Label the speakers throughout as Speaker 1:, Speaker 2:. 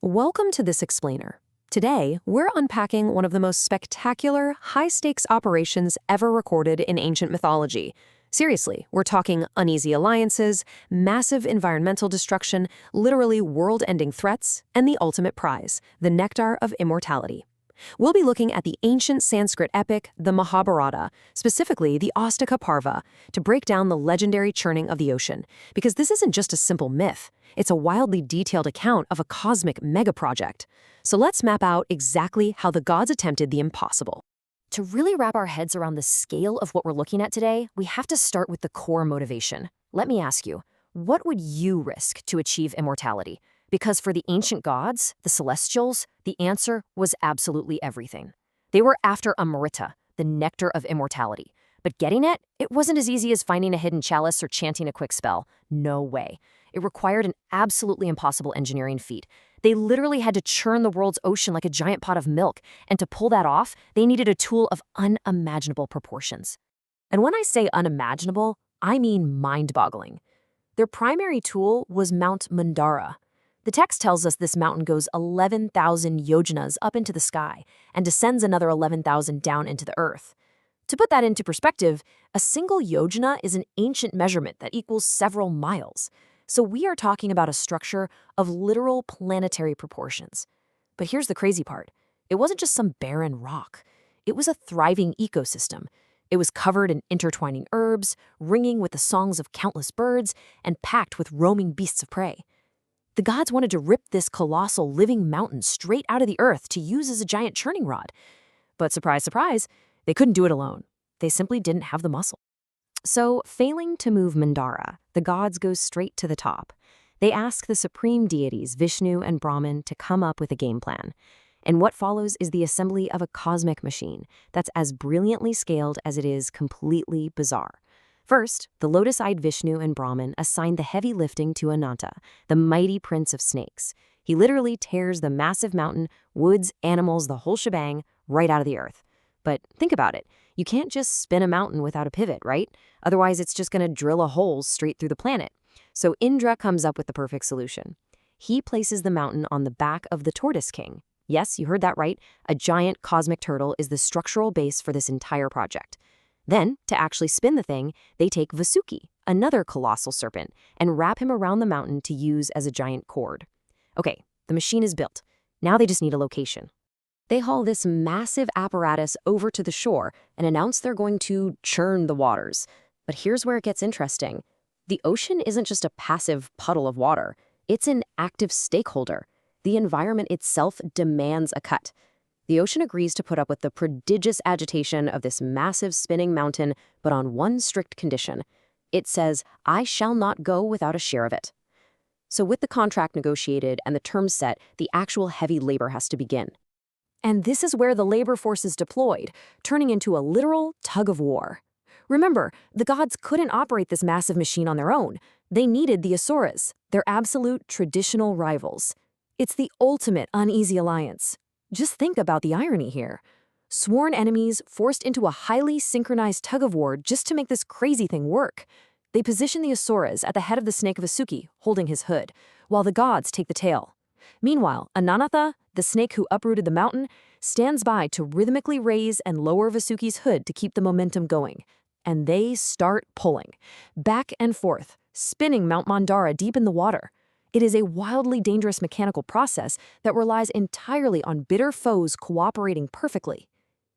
Speaker 1: Welcome to this explainer. Today, we're unpacking one of the most spectacular, high-stakes operations ever recorded in ancient mythology. Seriously, we're talking uneasy alliances, massive environmental destruction, literally world-ending threats, and the ultimate prize, the nectar of immortality. We'll be looking at the ancient Sanskrit epic, the Mahabharata, specifically the Astaka Parva, to break down the legendary churning of the ocean, because this isn't just a simple myth. It's a wildly detailed account of a cosmic mega-project. So let's map out exactly how the gods attempted the impossible.
Speaker 2: To really wrap our heads around the scale of what we're looking at today, we have to start with the core motivation. Let me ask you, what would you risk to achieve immortality? Because for the ancient gods, the celestials, the answer was absolutely everything. They were after Amrita, the nectar of immortality. But getting it wasn't as easy as finding a hidden chalice or chanting a quick spell. No way. It required an absolutely impossible engineering feat. They literally had to churn the world's ocean like a giant pot of milk, and to pull that off, they needed a tool of unimaginable proportions. And when I say unimaginable, I mean mind-boggling. Their primary tool was Mount Mandara. The text tells us this mountain goes 11,000 yojanas up into the sky and descends another 11,000 down into the earth. To put that into perspective, a single yojana is an ancient measurement that equals several miles. So we are talking about a structure of literal planetary proportions. But here's the crazy part. It wasn't just some barren rock. It was a thriving ecosystem. It was covered in intertwining herbs, ringing with the songs of countless birds, and packed with roaming beasts of prey. The gods wanted to rip this colossal living mountain straight out of the earth to use as a giant churning rod. But surprise, surprise, they couldn't do it alone. They simply didn't have the muscle. So, failing to move Mandara, the gods go straight to the top. They ask the supreme deities, Vishnu and Brahman, to come up with a game plan. And what follows is the assembly of a cosmic machine that's as brilliantly scaled as it is completely bizarre. First, the lotus-eyed Vishnu and Brahman assign the heavy lifting to Ananta, the mighty prince of snakes. He literally tears the massive mountain, woods, animals, the whole shebang, right out of the earth. But think about it. You can't just spin a mountain without a pivot, right? Otherwise, it's just going to drill a hole straight through the planet. So Indra comes up with the perfect solution. He places the mountain on the back of the Tortoise-king. Yes, you heard that right. A giant cosmic turtle is the structural base for this entire project. Then, to actually spin the thing, they take Vasuki, another colossal serpent, and wrap him around the mountain to use as a giant cord. Okay, the machine is built. Now they just need a location. They haul this massive apparatus over to the shore and announce they're going to churn the waters. But here's where it gets interesting. The ocean isn't just a passive puddle of water. It's an active stakeholder. The environment itself demands a cut. The ocean agrees to put up with the prodigious agitation of this massive spinning mountain, but on one strict condition. It says, "I shall not go without a share of it." So with the contract negotiated and the terms set, the actual heavy labor has to begin. And this is where the labor force is deployed, turning into a literal tug of war. Remember, the gods couldn't operate this massive machine on their own. They needed the Asuras, their absolute traditional rivals. It's the ultimate uneasy alliance. Just think about the irony here. Sworn enemies forced into a highly synchronized tug-of-war just to make this crazy thing work. They position the Asuras at the head of the snake Vasuki, holding his hood, while the gods take the tail. Meanwhile, Ananta, the snake who uprooted the mountain, stands by to rhythmically raise and lower Vasuki's hood to keep the momentum going. And they start pulling, back and forth, spinning Mount Mandara deep in the water. It is a wildly dangerous mechanical process that relies entirely on bitter foes cooperating perfectly.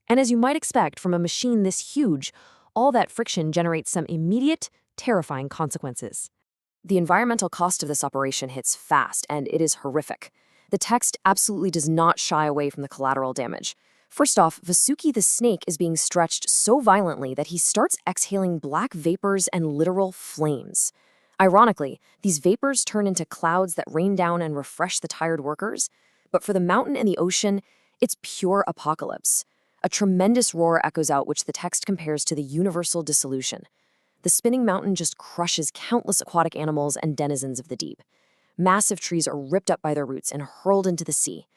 Speaker 2: And as you might expect from a machine this huge, all that friction generates some immediate, terrifying consequences. The environmental cost of this operation hits fast, and it is horrific. The text absolutely does not shy away from the collateral damage. First off, Vasuki the snake is being stretched so violently that he starts exhaling black vapors and literal flames. Ironically, these vapors turn into clouds that rain down and refresh the tired workers. But for the mountain and the ocean, it's pure apocalypse. A tremendous roar echoes out, which the text compares to the universal dissolution. The spinning mountain just crushes countless aquatic animals and denizens of the deep. Massive trees are ripped up by their roots and hurled into the sea.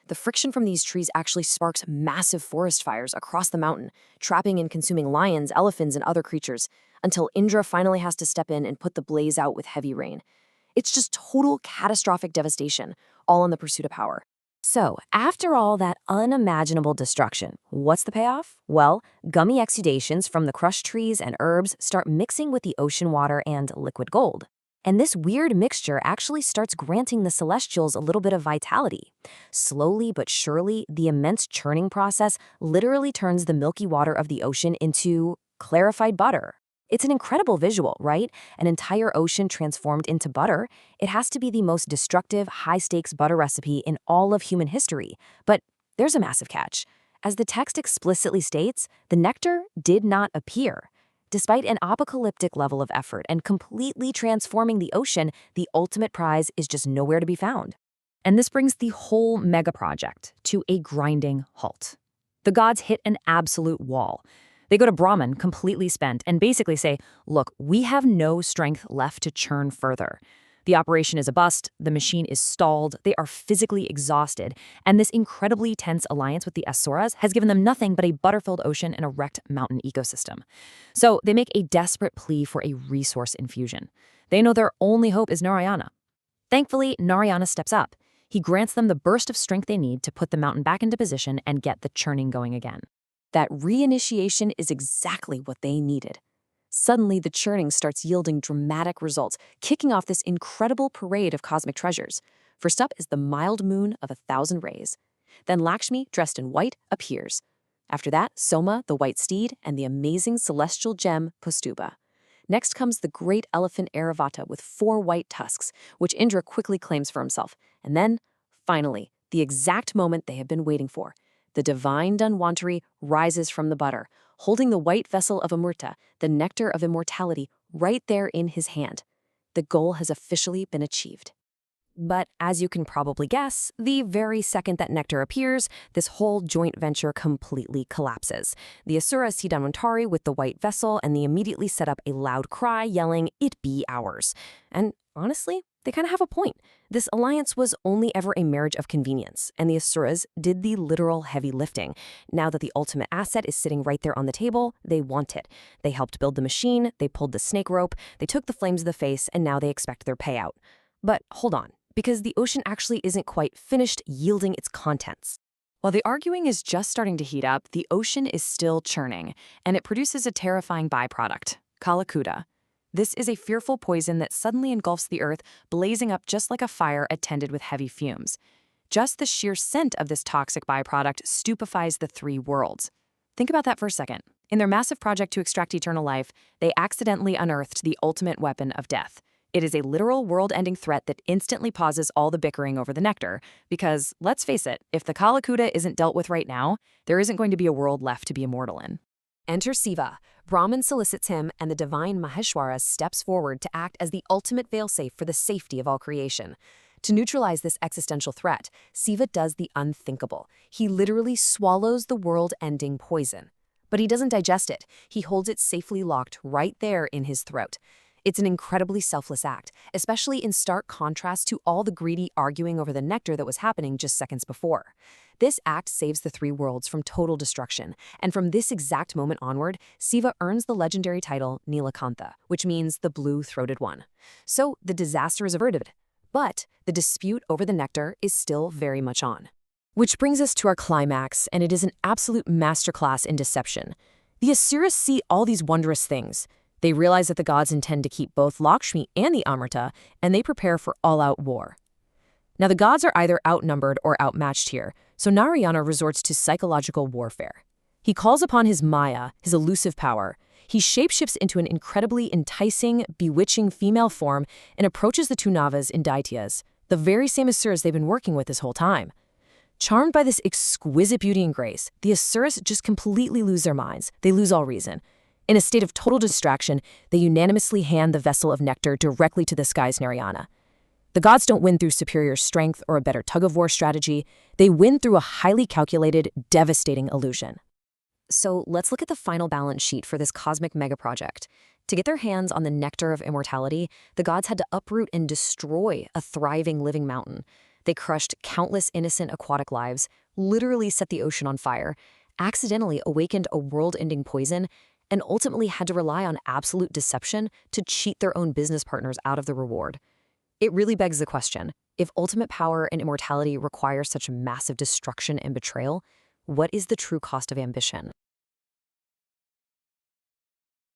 Speaker 2: The friction from these trees actually sparks massive forest fires across the mountain, trapping and consuming lions, elephants, and other creatures, until Indra finally has to step in and put the blaze out with heavy rain. It's just total catastrophic devastation, all in the pursuit of power. So, after all that unimaginable destruction, what's the payoff? Well, gummy exudations from the crushed trees and herbs start mixing with the ocean water and liquid gold. And this weird mixture actually starts granting the celestials a little bit of vitality. Slowly but surely, the immense churning process literally turns the milky water of the ocean into clarified butter. It's an incredible visual, right? An entire ocean transformed into butter. It has to be the most destructive, high-stakes butter recipe in all of human history. But there's a massive catch. As the text explicitly states, the nectar did not appear. Despite an apocalyptic level of effort and completely transforming the ocean, the ultimate prize is just nowhere to be found.
Speaker 1: And this brings the whole mega project to a grinding halt. The gods hit an absolute wall. They go to Brahman, completely spent, and basically say, look, we have no strength left to churn further. The operation is a bust, the machine is stalled, they are physically exhausted, and this incredibly tense alliance with the Asuras has given them nothing but a butter-filled ocean and a wrecked mountain ecosystem. So they make a desperate plea for a resource infusion. They know their only hope is Narayana. Thankfully, Narayana steps up. He grants them the burst of strength they need to put the mountain back into position and get the churning going again.
Speaker 2: That reinitiation is exactly what they needed. Suddenly, the churning starts yielding dramatic results, kicking off this incredible parade of cosmic treasures. First up is the mild moon of 1,000 rays. Then Lakshmi, dressed in white, appears. After that, Soma, the white steed, and the amazing celestial gem, Kaustubha. Next comes the great elephant Airavata with 4 white tusks, which Indra quickly claims for himself. And then, finally, the exact moment they have been waiting for. The divine Dhanwantari rises from the butter, holding the white vessel of Amrita, the nectar of immortality, right there in his hand. The goal has officially been achieved.
Speaker 1: But as you can probably guess, the very second that nectar appears, this whole joint venture completely collapses. The Asuras see Dhanwantari with the white vessel, and they immediately set up a loud cry, yelling, "It be ours." And honestly, they kind of have a point. This alliance was only ever a marriage of convenience, and the Asuras did the literal heavy lifting. Now that the ultimate asset is sitting right there on the table, they want it. They helped build the machine, they pulled the snake rope, they took the flames to the face, and now they expect their payout. But hold on, because the ocean actually isn't quite finished yielding its contents. While the arguing is just starting to heat up, the ocean is still churning, and it produces a terrifying byproduct, Kalakuta. This is a fearful poison that suddenly engulfs the earth, blazing up just like a fire attended with heavy fumes. Just the sheer scent of this toxic byproduct stupefies the 3 worlds. Think about that for a second. In their massive project to extract eternal life, they accidentally unearthed the ultimate weapon of death. It is a literal world-ending threat that instantly pauses all the bickering over the nectar, because, let's face it, if the Kalakuta isn't dealt with right now, there isn't going to be a world left to be immortal in. Enter Shiva. Brahman solicits him, and the divine Maheshwara steps forward to act as the ultimate failsafe for the safety of all creation. To neutralize this existential threat, Shiva does the unthinkable. He literally swallows the world-ending poison. But he doesn't digest it. He holds it safely locked right there in his throat. It's an incredibly selfless act, especially in stark contrast to all the greedy arguing over the nectar that was happening just seconds before. This act saves the 3 worlds from total destruction, and from this exact moment onward, Shiva earns the legendary title Nilakantha, which means the blue-throated one. So the disaster is averted, but the dispute over the nectar is still very much on. Which brings us to our climax, and it is an absolute masterclass in deception. The Asuras see all these wondrous things. They realize that the gods intend to keep both Lakshmi and the Amrita, and they prepare for all-out war. Now, the gods are either outnumbered or outmatched here, so Narayana resorts to psychological warfare. He calls upon his Maya, his elusive power. He shapeshifts into an incredibly enticing, bewitching female form and approaches the 2 Navas in Daityas, the very same Asuras they've been working with this whole time. Charmed by this exquisite beauty and grace, the Asuras just completely lose their minds. They lose all reason. In a state of total distraction, they unanimously hand the vessel of nectar directly to the sky's Narayana. The gods don't win through superior strength or a better tug-of-war strategy. They win through a highly calculated, devastating illusion. So let's look at the final balance sheet for this cosmic mega-project. To get their hands on the nectar of immortality, the gods had to uproot and destroy a thriving living mountain. They crushed countless innocent aquatic lives, literally set the ocean on fire, accidentally awakened a world-ending poison, and ultimately had to rely on absolute deception to cheat their own business partners out of the reward.
Speaker 2: It really begs the question, if ultimate power and immortality require such massive destruction and betrayal, what is the true cost of ambition?